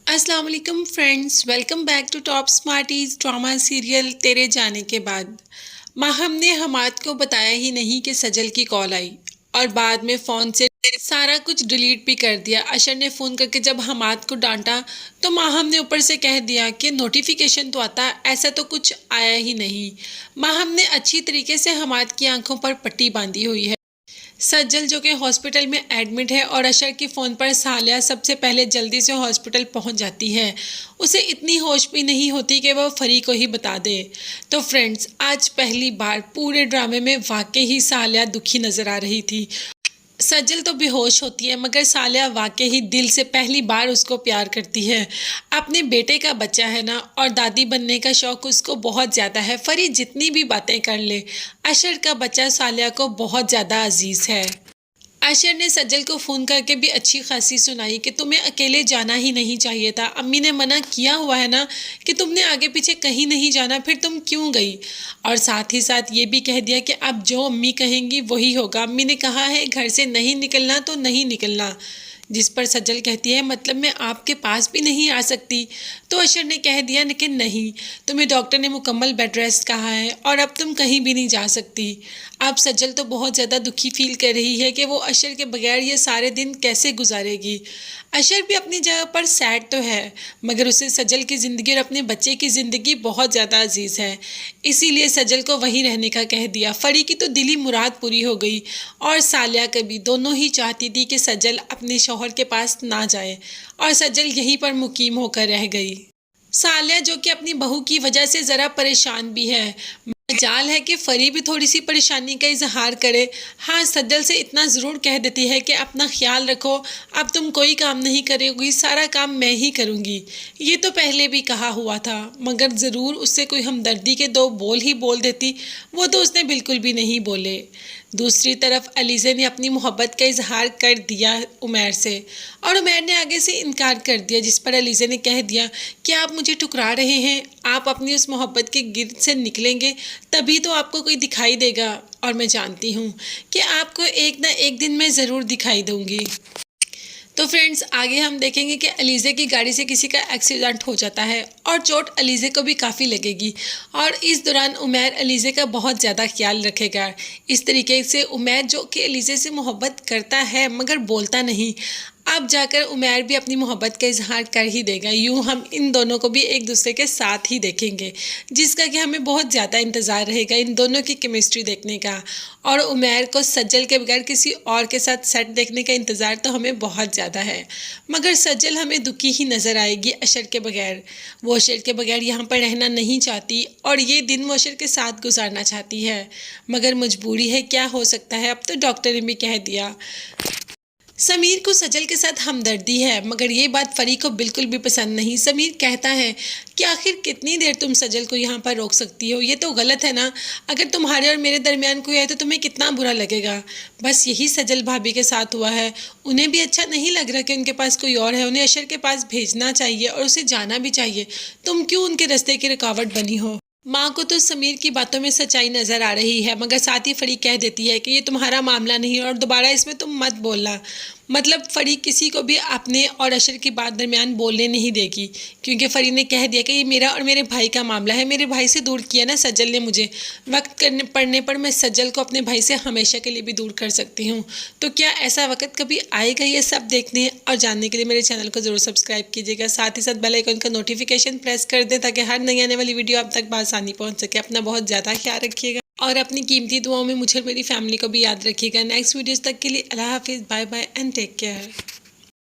अस्सलाम वालेकुम friends, welcome back to top Smarties drama serial तेरे जाने के बाद। माहम ने हमाद को बताया ही नहीं कि सजल की कॉल आई और बाद में फ़ोन से सारा कुछ डिलीट भी कर दिया। अशर ने फ़ोन करके जब हमाद को डांटा तो माहम ने ऊपर से कह दिया कि नोटिफिकेशन तो आता, ऐसा तो कुछ आया ही नहीं। माहम ने अच्छी तरीके से हमाद की आंखों पर पट्टी बांधी हुई है। सज्जल जो कि हॉस्पिटल में एडमिट है और अशर की फ़ोन पर सालिया सबसे पहले जल्दी से हॉस्पिटल पहुंच जाती है। उसे इतनी होश भी नहीं होती कि वह फरी को ही बता दे। तो फ्रेंड्स, आज पहली बार पूरे ड्रामे में वाकई ही सालिया दुखी नज़र आ रही थी। सज्जल तो बेहोश होती है मगर सालिया वाकई ही दिल से पहली बार उसको प्यार करती है। अपने बेटे का बच्चा है ना, और दादी बनने का शौक उसको बहुत ज़्यादा है। फरी जितनी भी बातें कर ले, अशर का बच्चा सालिया को बहुत ज़्यादा अजीज़ है। आशिर ने सज्जल को फ़ोन करके भी अच्छी खासी सुनाई कि तुम्हें अकेले जाना ही नहीं चाहिए था। अम्मी ने मना किया हुआ है ना कि तुमने आगे पीछे कहीं नहीं जाना, फिर तुम क्यों गई। और साथ ही साथ ये भी कह दिया कि अब जो अम्मी कहेंगी वही होगा। अम्मी ने कहा है घर से नहीं निकलना तो नहीं निकलना। जिस पर सज्जल कहती है मतलब मैं आपके पास भी नहीं आ सकती। तो अशर ने कह दिया लेकिन नहीं, तुम्हें डॉक्टर ने मुकम्मल बेड रेस्ट कहा है और अब तुम कहीं भी नहीं जा सकती। अब सज्जल तो बहुत ज़्यादा दुखी फील कर रही है कि वो अशर के बगैर ये सारे दिन कैसे गुजारेगी। अशर भी अपनी जगह पर सैड तो है मगर उसे सज्जल की ज़िंदगी और अपने बच्चे की ज़िंदगी बहुत ज़्यादा अजीज़ है, इसीलिए सज्जल को वहीं रहने का कह दिया। फरी की तो दिली मुराद पूरी हो गई और सालिया कभी दोनों ही चाहती थी कि सज्जल अपने शौहर के पास ना जाए और सज्जल यहीं पर मुकीम होकर रह गई। सालिया जो कि अपनी बहू की वजह से ज़रा परेशान भी है। मजाल है कि फरी भी थोड़ी सी परेशानी का इजहार करे। हाँ, सज्जल से इतना ज़रूर कह देती है कि अपना ख्याल रखो, अब तुम कोई काम नहीं करोगी, सारा काम मैं ही करूँगी। ये तो पहले भी कहा हुआ था मगर ज़रूर उससे कोई हमदर्दी के दो बोल ही बोल देती, वो तो उसने बिल्कुल भी नहीं बोले। दूसरी तरफ अलीज़ा ने अपनी मोहब्बत का इजहार कर दिया उमैर से और उमैर ने आगे से इनकार कर दिया, जिस पर अलीज़ा ने कह दिया कि आप मुझे ठुकरा रहे हैं, आप अपनी उस मोहब्बत के गिर्द से निकलेंगे तभी तो आपको कोई दिखाई देगा और मैं जानती हूँ कि आपको एक ना एक दिन मैं ज़रूर दिखाई दूँगी। तो फ्रेंड्स, आगे हम देखेंगे कि अलीज़े की गाड़ी से किसी का एक्सीडेंट हो जाता है और चोट अलीज़े को भी काफ़ी लगेगी और इस दौरान उमैर अलीज़े का बहुत ज़्यादा ख्याल रखेगा। इस तरीके से उमैर जो कि अलीज़े से मोहब्बत करता है मगर बोलता नहीं, अब जाकर उमैर भी अपनी मोहब्बत का इजहार कर ही देगा। यूँ हम इन दोनों को भी एक दूसरे के साथ ही देखेंगे जिसका कि हमें बहुत ज़्यादा इंतज़ार रहेगा इन दोनों की केमिस्ट्री देखने का। और उमैर को सज्जल के बगैर किसी और के साथ सेट देखने का इंतज़ार तो हमें बहुत ज़्यादा है मगर सज्जल हमें दुखी ही नज़र आएगी अशर के बगैर। वो अशर के बगैर यहाँ पर रहना नहीं चाहती और ये दिन वो अशर के साथ गुजारना चाहती है मगर मजबूरी है, क्या हो सकता है। अब तो डॉक्टर ने भी कह दिया। समीर को सजल के साथ हमदर्दी है मगर ये बात फरी को बिल्कुल भी पसंद नहीं। समीर कहता है कि आखिर कितनी देर तुम सजल को यहाँ पर रोक सकती हो, ये तो गलत है ना। अगर तुम्हारे और मेरे दरमियान कोई है तो तुम्हें कितना बुरा लगेगा। बस यही सजल भाभी के साथ हुआ है, उन्हें भी अच्छा नहीं लग रहा कि उनके पास कोई और है। उन्हें अशर के पास भेजना चाहिए और उसे जाना भी चाहिए। तुम क्यों उनके रास्ते की रुकावट बनी हो। माँ को तो समीर की बातों में सच्चाई नज़र आ रही है मगर साथ ही फरी कह देती है कि ये तुम्हारा मामला नहीं और दोबारा इसमें तुम मत बोलना। मतलब फरी किसी को भी अपने और अशर की बात दरमियान बोलने नहीं देगी क्योंकि फरी ने कह दिया कि ये मेरा और मेरे भाई का मामला है। मेरे भाई से दूर किया ना सज्जल ने मुझे, वक्त करने पड़ने पर मैं सज्जल को अपने भाई से हमेशा के लिए भी दूर कर सकती हूँ। तो क्या ऐसा वक्त कभी आएगा, ये सब देखने और जानने के लिए मेरे चैनल को ज़रूर सब्सक्राइब कीजिएगा। साथ ही साथ बेल आइकन का नोटिफिकेशन प्रेस कर दें ताकि हर नई आने वाली वीडियो आप तक आसानी पहुँच सके। अपना बहुत ज़्यादा ख्याल रखिएगा और अपनी कीमती दुआओं में मुझे और मेरी फैमिली को भी याद रखिएगा। नेक्स्ट वीडियोज़ तक के लिए अल्लाह हाफिज़, bye bye and take care.